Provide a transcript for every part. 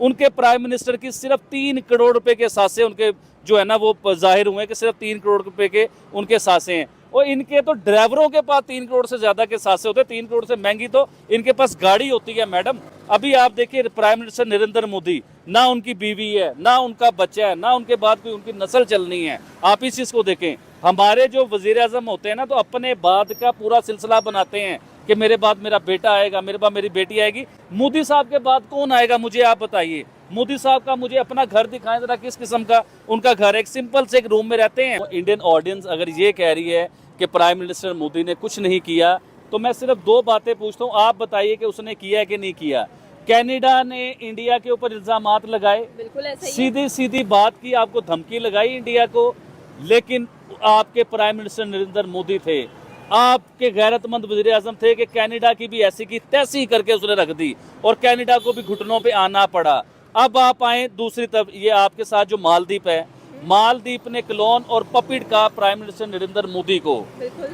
उनके prime minister की सिर्फ 3 करोड़ रुपए के सासे उनके जो है ना वो जाहिर हुए कि सिर्फ 3 करोड़ रुपए के उनके सासे हैं। और इनके तो ड्राइवरों के पास 3 करोड़ से ज्यादा के सासे होते हैं। 3 करोड़ से महंगी तो इनके पास गाड़ी होती है मैडम। अभी आप देखिए प्राइम मिनिस्टर नरेंद्र मोदी, ना उनकी बीवी है, ना उनका बच्चा है, ना उनके बाद कोई उनकी नस्ल चलनी है। आप इस चीज को देखें। हमारे जो वजीर आजम होते हैं ना, तो अपने बाद का पूरा सिलसिला बनाते हैं कि मेरे बाद मेरा बेटा आएगा, मेरे बाद मेरी बेटी आएगी। मोदी साहब के बाद कौन आएगा मुझे आप बताइए। मोदी साहब का मुझे अपना घर दिखाएं जरा, किस किस्म का उनका घर है। एक सिंपल से एक रूम में रहते हैं। इंडियन ऑडियंस अगर ये कह रही है कि प्राइम मिनिस्टर मोदी ने कुछ नहीं किया, तो मैं सिर्फ 2 बातें पूछता हूँ, आप बताइए कि उसने किया है कि नहीं किया। कनाडा ने इंडिया के ऊपर इल्जामात लगाए, बिल्कुल ऐसा ही है। सीधी सीधी बात की, आपको धमकी लगाई इंडिया को, लेकिन आपके प्राइम मिनिस्टर नरेंद्र मोदी थे, आपके गैरतमंद वज़ीर आज़म थे कि कनाडा की भी ऐसी की तैसी करके उसने रख दी और कनाडा को भी घुटनों पे आना पड़ा। अब आप आए दूसरी तरफ, ये आपके साथ जो मालदीप है, मालदीप ने क्लोन और पपिट कहा प्राइम मिनिस्टर नरेंद्र मोदी को।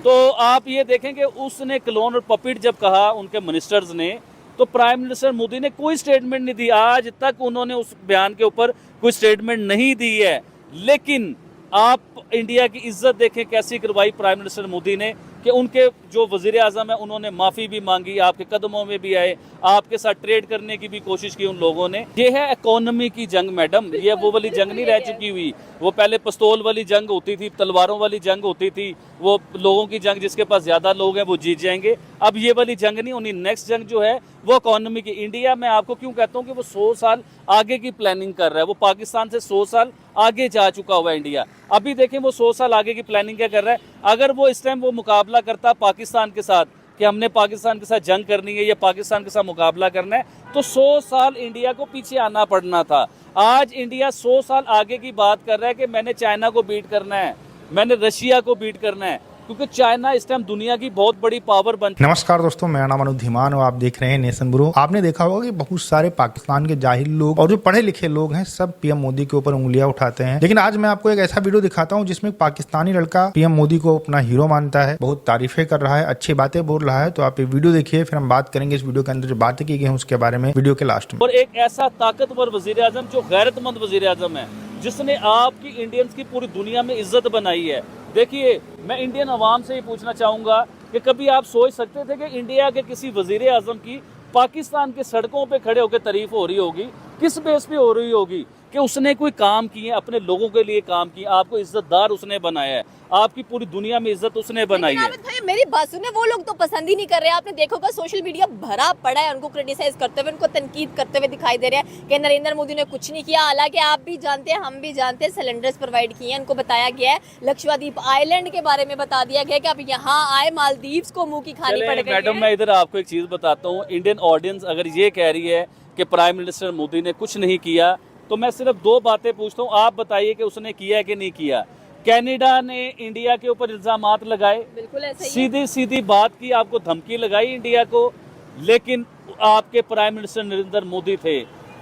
तो आप ये देखेंगे उसने क्लोन और पपिट जब कहा उनके मिनिस्टर्स ने, तो प्राइम मिनिस्टर मोदी ने कोई स्टेटमेंट नहीं दी। आज तक उन्होंने उस बयान के ऊपर कोई स्टेटमेंट नहीं दी है। लेकिन आप इंडिया की इज्जत देखें कैसी करवाई प्राइम मिनिस्टर मोदी ने कि उनके जो वजीर आजम है उन्होंने माफ़ी भी मांगी, आपके कदमों में भी आए, आपके साथ ट्रेड करने की भी कोशिश की उन लोगों ने। ये है इकोनॉमी की जंग मैडम, ये वो वाली जंग नहीं रह चुकी हुई। वो पहले पिस्तौल वाली जंग होती थी, तलवारों वाली जंग होती थी, वो लोगों की जंग, जिसके पास ज़्यादा लोग हैं वो जीत जाएंगे। अब ये वाली जंग नहीं होनी। नेक्स्ट जंग जो है वो इकोनॉमी की। इंडिया में आपको क्यों कहता हूँ कि वो 100 साल आगे की प्लानिंग कर रहा है। वो पाकिस्तान से 100 साल आगे जा चुका हुआ है इंडिया। अभी देखें वो 100 साल आगे की प्लानिंग क्या कर रहा है। अगर वो इस टाइम वो मुकाबला करता पाकिस्तान के साथ कि हमने पाकिस्तान के साथ जंग करनी है या पाकिस्तान के साथ मुकाबला करना है, तो 100 साल इंडिया को पीछे आना पड़ना था। आज इंडिया 100 साल आगे की बात कर रहा है कि मैंने चाइना को बीट करना है, मैंने रशिया को बीट करना है, क्योंकि चाइना इस टाइम दुनिया की बहुत बड़ी पावर बन। नमस्कार दोस्तों, मेरा नाम अनुज धीमान और आप देख रहे हैं नेशन ब्रो। आपने देखा होगा कि बहुत सारे पाकिस्तान के जाहिल लोग और जो पढ़े लिखे लोग हैं सब पीएम मोदी के ऊपर उंगलियां उठाते हैं। लेकिन आज मैं आपको एक ऐसा वीडियो दिखाता हूं जिसमें एक पाकिस्तानी लड़का पीएम मोदी को अपना हीरो मानता है, बहुत तारीफें कर रहा है, अच्छी बातें बोल रहा है। तो आप ये वीडियो देखिए, फिर हम बात करेंगे इस वीडियो के अंदर जो बातें की गई हैं उसके बारे में वीडियो के लास्ट में। और एक ऐसा ताकतवर वजीर आजम जो गैरतमंद वजीर आजम है, जिसने आपकी इंडियंस की पूरी दुनिया में इज्जत बनाई है। देखिए, मैं इंडियन अवाम से ही पूछना चाहूँगा कि कभी आप सोच सकते थे कि इंडिया के किसी वजीर आजम की पाकिस्तान के सड़कों पे खड़े होकर तारीफ हो रही होगी? किस बेस पे हो रही होगी? कि उसने कोई काम किए, अपने लोगों के लिए काम किए, आपको इज्जतदार उसने बनाया है, आपकी पूरी दुनिया में इज्जत उसने बनाई है। भाई मेरी बात सुने, वो लोग तो पसंद ही नहीं कर रहे। आपने देखा होगा सोशल मीडिया भरा पड़ा है उनको क्रिटिसाइज करते हुए, उनको तनकीद करते हुए दिखाई दे रहे हैं कि नरेंद्र मोदी ने कुछ नहीं किया। हालांकि आप भी जानते हैं, हम भी जानते हैं, सिलेंडर्स प्रोवाइड किए हैं, उनको बताया गया है, लक्षद्वीप आइलैंड के बारे में बता दिया गया कि अब यहाँ आए मालदीव्स को मुंह की खानी पड़ गई है। मैडम, मैं इधर आपको एक चीज बताता हूँ। इंडियन ऑडियंस अगर ये कह रही है कि प्राइम मिनिस्टर मोदी ने कुछ नहीं किया, तो मैं सिर्फ 2 बातें पूछता हूँ, आप बताइए कि उसने किया है कि नहीं किया। कनाडा ने इंडिया के ऊपर इल्जामात लगाए, बिल्कुल ऐसा ही है। सीधी सीधी बात की, आपको धमकी लगाई इंडिया को, लेकिन आपके प्राइम मिनिस्टर नरेंद्र मोदी थे,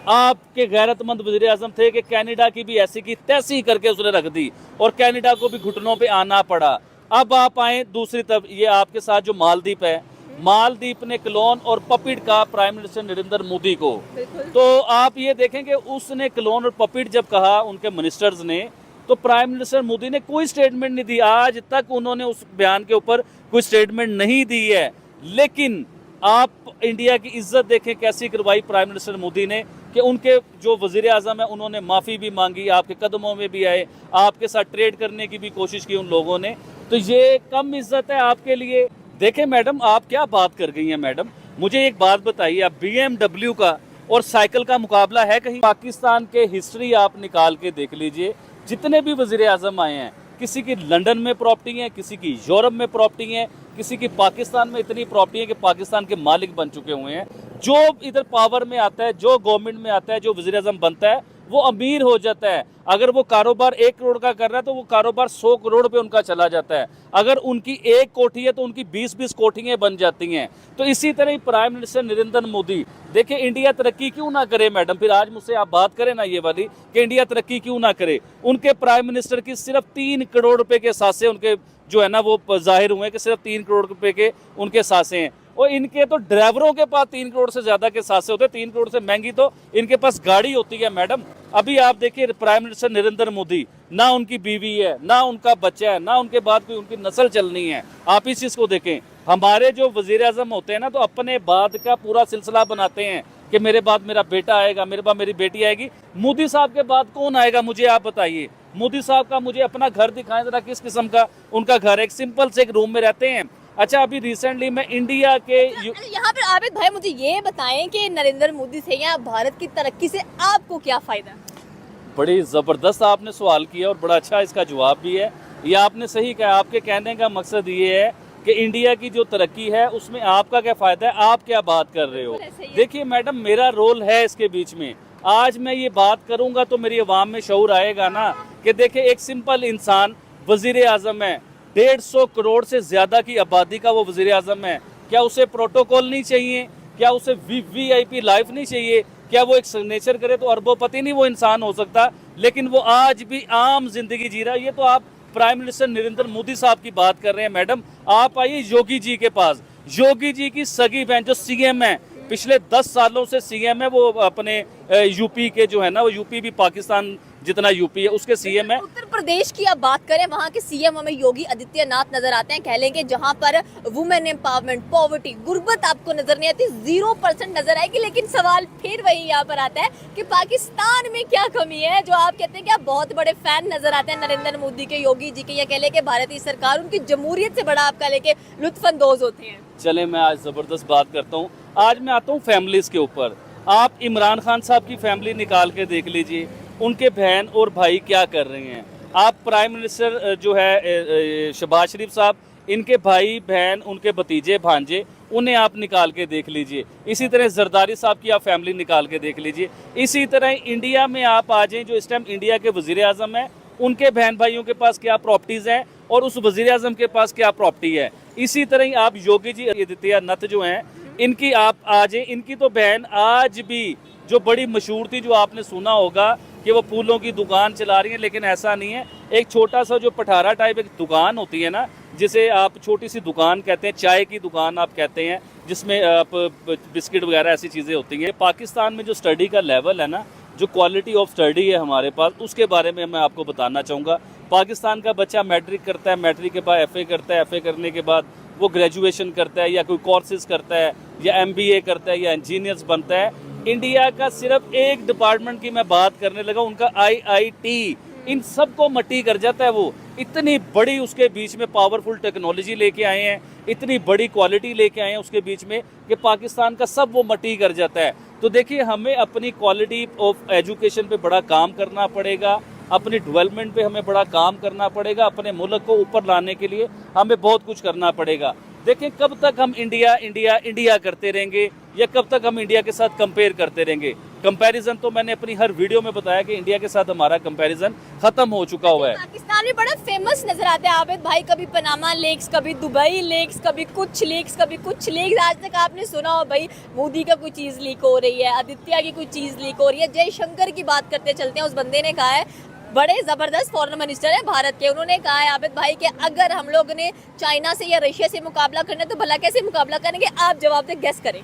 आपके गैरतमंद वज़ीर आज़म थे कि कनाडा की भी ऐसी की तैसी करके उसने रख दी और कनाडा को भी घुटनों पे आना पड़ा। अब आप आए दूसरी तरफ, ये आपके साथ जो मालदीप है, मालदीप ने क्लोन और पपिट कहा प्राइम मिनिस्टर नरेंद्र मोदी को। तो आप ये देखेंगे उसने क्लोन और पपिट जब कहा उनके मिनिस्टर्स ने, तो प्राइम मिनिस्टर मोदी ने कोई स्टेटमेंट नहीं दी। आज तक उन्होंने उस बयान के ऊपर कोई स्टेटमेंट नहीं दी है। लेकिन आप इंडिया की इज्जत देखें कैसी करवाई प्राइम मिनिस्टर मोदी ने कि उनके जो वजीर आजम है उन्होंने माफ़ी भी मांगी, आपके कदमों में भी आए, आपके साथ ट्रेड करने की भी कोशिश की उन लोगों ने। तो ये कम इज्जत है आपके लिए? देखें मैडम, आप क्या बात कर गई हैं मैडम, मुझे एक बात बताइए, आप BMW का और साइकिल का मुकाबला है कहीं? पाकिस्तान के हिस्ट्री आप निकाल के देख लीजिए, जितने भी वजीर आजम आए हैं, किसी की लंदन में प्रॉपर्टी है, किसी की यूरोप में प्रॉपर्टी है, किसी की पाकिस्तान में इतनी प्रॉपर्टी है कि पाकिस्तान के मालिक बन चुके हुए हैं। जो इधर पावर में आता है, जो गवर्नमेंट में आता है, जो वजीर आजम बनता है, वो अमीर हो जाता है। अगर वो कारोबार 1 करोड़ का कर रहा है तो वो कारोबार 100 करोड़ पे उनका चला जाता है। अगर उनकी 1 कोठी है तो उनकी 20-20 कोठियाँ बन जाती हैं। तो इसी तरह ही प्राइम मिनिस्टर नरेंद्र मोदी, देखिए इंडिया तरक्की क्यों ना करे मैडम, फिर आज मुझसे आप बात करें ना ये वाली कि इंडिया तरक्की क्यों ना करे। उनके प्राइम मिनिस्टर की सिर्फ 3 करोड़ रुपए के सासे उनके जो है ना वो जाहिर हुए कि सिर्फ 3 करोड़ रुपए के उनके सासे हैं। और इनके तो ड्राइवरों के पास 3 करोड़ से ज्यादा के साथ से होते हैं। 3 करोड़ से महंगी तो इनके पास गाड़ी होती है मैडम। अभी आप देखिए प्राइम मिनिस्टर नरेंद्र मोदी, ना उनकी बीवी है, ना उनका बच्चा है, ना उनके बाद कोई उनकी नस्ल चलनी है। आप इस चीज को देखें। हमारे जो वजीर आजम होते हैं ना, तो अपने बाद का पूरा सिलसिला बनाते हैं कि मेरे बाद मेरा बेटा आएगा, मेरे बाद मेरी बेटी आएगी। मोदी साहब के बाद कौन आएगा, मुझे आप बताइए। मोदी साहब का मुझे अपना घर दिखाएं जरा, किस किस्म का उनका घर है। एक सिंपल से एक रूम में रहते हैं। अच्छा, अभी रिसेंटली मैं इंडिया के यहाँ पर आबिद भाई मुझे ये बताएं कि नरेंद्र मोदी से या भारत की तरक्की से आपको क्या फायदा? बड़ी ज़बरदस्त आपने सवाल किया और बड़ा अच्छा इसका जवाब भी है। ये आपने सही कहा। आपके कहने का मकसद ये है कि इंडिया की जो तरक्की है उसमें आपका क्या फ़ायदा है, आप क्या बात कर रहे हो। देखिए मैडम, मेरा रोल है इसके बीच में। आज मैं ये बात करूंगा तो मेरी आवाम में शऊर आएगा ना कि देखिए एक सिंपल इंसान वजीर आजम है, 150 करोड़ से ज़्यादा की आबादी का वो वजीर आजम है। क्या उसे प्रोटोकॉल नहीं चाहिए? क्या उसे VIP लाइफ नहीं चाहिए? क्या वो एक सिग्नेचर करे तो अरबोपति नहीं वो इंसान हो सकता? लेकिन वो आज भी आम जिंदगी जी रहा है। ये तो आप प्राइम मिनिस्टर नरेंद्र मोदी साहब की बात कर रहे हैं मैडम। आप आइए योगी जी के पास। योगी जी की सगी बहन जो CM है, पिछले 10 सालों से CM है, वो अपने यूपी के जो है ना, वो यूपी भी पाकिस्तान जितना यूपी है उसके CM है। उत्तर प्रदेश की आप बात करें, वहाँ के CM हमें योगी आदित्यनाथ नजर आते हैं। कह लेंगे जहाँ पर वुमेन एम्पावरमेंट, पॉवर्टी, गुर्बत आपको नजर नहीं आती, 0% नजर आएगी। लेकिन सवाल फिर वही यहाँ पर आता है कि पाकिस्तान में क्या कमी है जो आप कहते हैं कि आप बहुत बड़े फैन नजर आते हैं नरेंद्र मोदी के, योगी जी के, या कह लेंगे भारतीय सरकार उनकी जमहूरियत से बड़ा आपका लेके लुत्फानंदोज होते हैं। चले मैं आज ज़बरदस्त बात करता हूँ। आज मैं आता हूँ फैमिलीज़ के ऊपर। आप इमरान खान साहब की फैमिली निकाल के देख लीजिए, उनके बहन और भाई क्या कर रहे हैं। आप प्राइम मिनिस्टर जो है शहबाज शरीफ साहब, इनके भाई बहन, उनके भतीजे भांजे, उन्हें आप निकाल के देख लीजिए। इसी तरह जरदारी साहब की आप फैमिली निकाल के देख लीजिए। इसी तरह इंडिया में आप आ जाएँ, जो इस टाइम इंडिया के वजीर आजम हैं, उनके बहन भाइयों के पास क्या प्रॉपर्टीज़ हैं और उस वजीर आजम के पास क्या प्रॉपर्टी है। इसी तरह ही आप योगी जी आदित्यनाथ जो हैं, इनकी आप आ जाए। इनकी तो बहन आज भी जो बड़ी मशहूर थी, जो आपने सुना होगा कि वो फूलों की दुकान चला रही हैं, लेकिन ऐसा नहीं है। एक छोटा सा जो पठारा टाइप एक दुकान होती है ना, जिसे आप छोटी सी दुकान कहते हैं, चाय की दुकान आप कहते हैं, जिसमें आप बिस्किट वगैरह ऐसी चीज़ें होती हैं। पाकिस्तान में जो स्टडी का लेवल है ना, जो क्वालिटी ऑफ स्टडी है हमारे पास, उसके बारे में मैं आपको बताना चाहूँगा। पाकिस्तान का बच्चा मैट्रिक करता है, मैट्रिक के बाद FA करता है, FA करने के बाद वो ग्रेजुएशन करता है या कोई कोर्सेज करता है या MBA करता है या इंजीनियर्स बनता है। इंडिया का सिर्फ एक डिपार्टमेंट की मैं बात करने लगा, उनका IIT, इन सब को मट्टी कर जाता है। वो इतनी बड़ी उसके बीच में पावरफुल टेक्नोलॉजी लेके आए हैं, इतनी बड़ी क्वालिटी लेके आए हैं उसके बीच में कि पाकिस्तान का सब वो मट्टी कर जाता है। तो देखिए, हमें अपनी क्वालिटी ऑफ एजुकेशन पे बड़ा काम करना पड़ेगा, अपनी डेवलपमेंट पे हमें बड़ा काम करना पड़ेगा, अपने मुल्क को ऊपर लाने के लिए हमें बहुत कुछ करना पड़ेगा। देखें, कब तक हम इंडिया इंडिया इंडिया करते रहेंगे या कब तक हम इंडिया के साथ कंपेयर करते रहेंगे। कंपैरिजन तो मैंने अपनी हर वीडियो में बताया कि इंडिया के साथ हमारा कंपैरिजन खत्म हो चुका हुआ है। पाकिस्तान में बड़ा फेमस नजर आता है आबिद भाई, कभी पनामा लेक्स, कभी दुबई लेक्स, कभी कुछ लेक्स, कभी कुछ लेक्स। आज तक आपने सुना हो भाई मोदी का कोई चीज लीक हो रही है, आदित्य की कोई चीज लीक हो रही है। जयशंकर की बात करते चलते हैं, उस बंदे ने कहा है, बड़े जबरदस्त फॉरेन मिनिस्टर है भारत के, उन्होंने कहा है आबिद भाई कि अगर हम लोग ने चाइना से या रशिया से मुकाबला करना तो भला कैसे मुकाबला करेंगे? आप जवाब दे, गेस करें।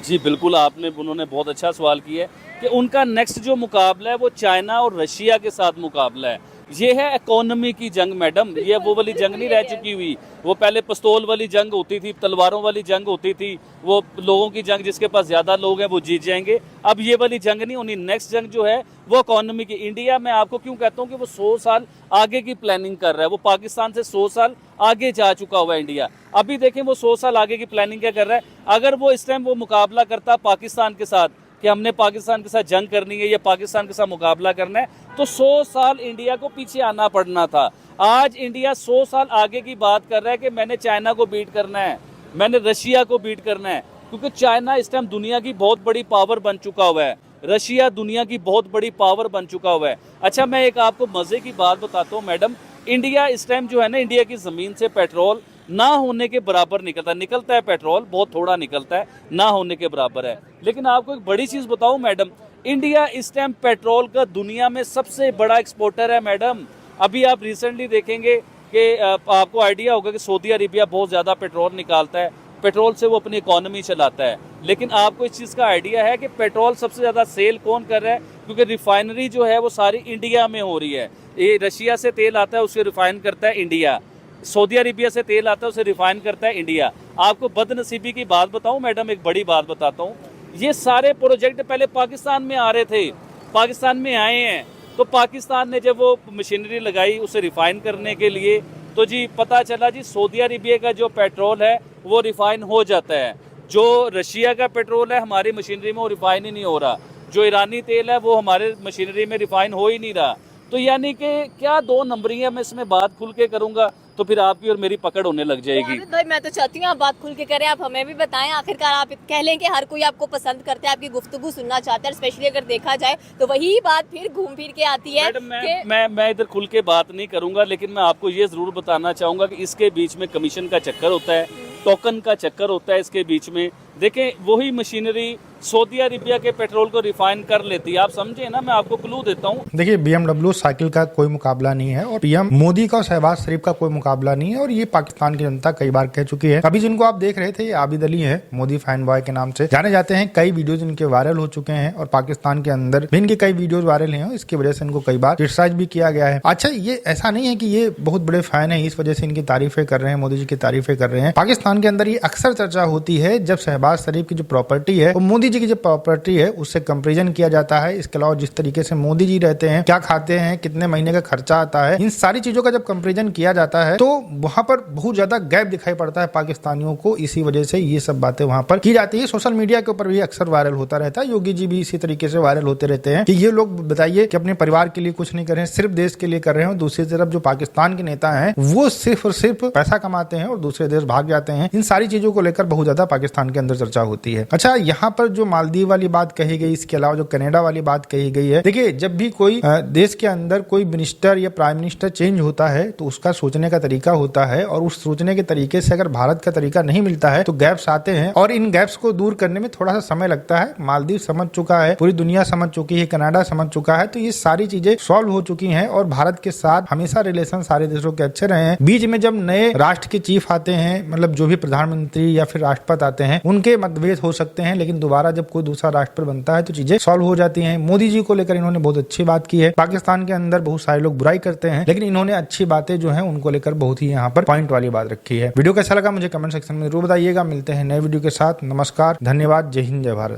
जी बिल्कुल, उन्होंने बहुत अच्छा सवाल किया है कि उनका नेक्स्ट जो मुकाबला है वो चाइना और रशिया के साथ मुकाबला है। ये है इकोनॉमी की जंग मैडम, ये वो वाली जंग नहीं रह चुकी हुई। वो पहले पिस्तौल वाली जंग होती थी, तलवारों वाली जंग होती थी, वो लोगों की जंग, जिसके पास ज़्यादा लोग हैं वो जीत जाएंगे। अब ये वाली जंग नहीं होनी, नेक्स्ट जंग जो है वो इकोनॉमी की। इंडिया में आपको क्यों कहता हूँ कि वो 100 साल आगे की प्लानिंग कर रहा है, वो पाकिस्तान से 100 साल आगे जा चुका हुआ है इंडिया। अभी देखें वो 100 साल आगे की प्लानिंग क्या कर रहा है। अगर वो इस टाइम वो मुकाबला करता पाकिस्तान के साथ कि हमने पाकिस्तान के साथ जंग करनी है या पाकिस्तान के साथ मुकाबला करना है, तो 100 साल इंडिया को पीछे आना पड़ना था। आज इंडिया 100 साल आगे की बात कर रहा है कि मैंने चाइना को बीट करना है, मैंने रशिया को बीट करना है, क्योंकि चाइना इस टाइम दुनिया की बहुत बड़ी पावर बन चुका हुआ है, रशिया दुनिया की बहुत बड़ी पावर बन चुका हुआ है। अच्छा, मैं एक आपको मज़े की बात बताता हूँ मैडम, इंडिया इस टाइम जो है ना, इंडिया की ज़मीन से पेट्रोल ना होने के बराबर निकलता है पेट्रोल, बहुत थोड़ा निकलता है, ना होने के बराबर है। लेकिन आपको एक बड़ी चीज़ बताऊं मैडम, इंडिया इस टाइम पेट्रोल का दुनिया में सबसे बड़ा एक्सपोर्टर है मैडम। अभी आप रिसेंटली देखेंगे कि आपको आइडिया होगा कि सऊदी अरेबिया बहुत ज़्यादा पेट्रोल निकालता है, पेट्रोल से वो अपनी इकोनॉमी चलाता है। लेकिन आपको इस चीज़ का आइडिया है कि पेट्रोल सबसे ज़्यादा सेल कौन कर रहा है? क्योंकि रिफाइनरी जो है वो सारी इंडिया में हो रही है। ये रशिया से तेल आता है, उसे रिफाइन करता है इंडिया। सऊदी अरेबिया से तेल आता है, उसे रिफाइन करता है इंडिया। आपको बदनसीबी की बात बताऊं मैडम, एक बड़ी बात बताता हूं, ये सारे प्रोजेक्ट पहले पाकिस्तान में आ रहे थे, पाकिस्तान में आए हैं, तो पाकिस्तान ने जब वो मशीनरी लगाई उसे रिफाइन करने के लिए, तो जी पता चला जी सऊदी अरेबिया का जो पेट्रोल है वो रिफाइन हो जाता है। जो रशिया का पेट्रोल है हमारी मशीनरी में वो रिफाइन ही नहीं हो रहा। जो ईरानी तेल है वो हमारे मशीनरी में रिफाइन हो ही नहीं रहा। तो यानी कि क्या दो नंबरी है, मैं इसमें बात खुल के करूंगा तो फिर आपकी और मेरी पकड़ होने लग जाएगी। भाई मैं तो चाहती हूँ आप बात खुल के करें, आप हमें भी बताएं। आखिरकार आप कह लें कि हर कोई आपको पसंद करता है, आपकी गुफ्तगू सुनना चाहता है, स्पेशली अगर देखा जाए तो वही बात फिर घूम फिर के आती है। मैडम मैं इधर खुल के बात नहीं करूंगा, लेकिन मैं आपको ये जरूर बताना चाहूंगा कि इसके बीच में कमीशन का चक्कर होता है, टोकन का चक्कर होता है इसके बीच में। देखें वही मशीनरी सऊदी अरेबिया के पेट्रोल को रिफाइन कर लेती है। आप समझे ना, मैं आपको क्लू देता हूँ। देखिए BMW साइकिल का कोई मुकाबला नहीं है और पीएम मोदी का और शहबाज शरीफ का कोई मुकाबला नहीं है, और ये पाकिस्तान की जनता कई बार कह चुकी है। अभी जिनको आप देख रहे थे ये आबिद अली है, मोदी फैन बॉय के नाम से जाने जाते हैं। कई वीडियोज इनके वायरल हो चुके हैं और पाकिस्तान के अंदर भी इनके कई वीडियोज वायरल हैं, इसकी वजह से इनको कई बार क्रिटिसाइज भी किया गया है। अच्छा, ये ऐसा नहीं है कि ये बहुत बड़े फैन है इस वजह से इनकी तारीफें कर रहे हैं, मोदी जी की तारीफें कर रहे हैं। पाकिस्तान के अंदर ये अक्सर चर्चा होती है जब शहबाज शरीफ की जो प्रॉपर्टी है और मोदी जी की जो प्रॉपर्टी है उससे कंपेरिजन किया जाता है। इसके अलावा जिस तरीके से मोदी जी रहते हैं, क्या खाते हैं, कितने महीने का खर्चा आता है, इन सारी चीजों का जब कंपेरिजन किया जाता है तो वहां पर बहुत ज्यादा गैप दिखाई पड़ता है पाकिस्तानियों को। इसी वजह से ये सब बातें वहां पर की जाती है। सोशल मीडिया के ऊपर भी अक्सर वायरल होता रहता है। योगी जी भी इसी तरीके से वायरल होते रहते हैं कि ये लोग बताइए कि अपने परिवार के लिए कुछ नहीं कर रहे हैं, सिर्फ देश के लिए कर रहे हैं। दूसरी तरफ जो पाकिस्तान के नेता हैं वो सिर्फ और सिर्फ पैसा कमाते हैं और दूसरे देश भाग जाते हैं। इन सारी चीजों को लेकर बहुत ज्यादा पाकिस्तान के अंदर चर्चा होती है। अच्छा, यहाँ पर जो मालदीव वाली बात कही गई, इसके अलावा जो कनाडा वाली बात कही गई है, देखिए जब भी कोई देश के अंदर कोई मिनिस्टर या प्राइम मिनिस्टर चेंज होता है तो उसका सोचने का तरीका होता है, और उस सोचने के तरीके से अगर भारत का तरीका नहीं मिलता है तो गैप्स आते हैं, और इन गैप्स को दूर करने में थोड़ा सा समय लगता है। मालदीव समझ चुका है, पूरी दुनिया समझ चुकी है, कनाडा समझ चुका है, तो ये सारी चीजें सॉल्व हो चुकी हैं और भारत के साथ हमेशा रिलेशन सारे देशों के अच्छे रहे हैं। बीच में जब नए राष्ट्र के चीफ आते हैं, मतलब जो भी प्रधानमंत्री या फिर राष्ट्रपति आते हैं, उनके मतभेद हो सकते हैं, लेकिन दोबारा जब कोई दूसरा राष्ट्रपति बनता है तो चीजें सॉल्व हो जाती हैं। मोदी जी को लेकर इन्होंने बहुत अच्छी बात की है। पाकिस्तान के अंदर बहुत सारे लोग बुराई करते हैं, लेकिन इन्होंने अच्छी बातें जो है उनको लेकर बहुत ही यहाँ पर पॉइंट वाली बात रखी है। वीडियो कैसा लगा मुझे कमेंट सेक्शन में जरूर बताइएगा। मिलते हैं नए वीडियो के साथ। नमस्कार, धन्यवाद, जय हिंद, जय भारत।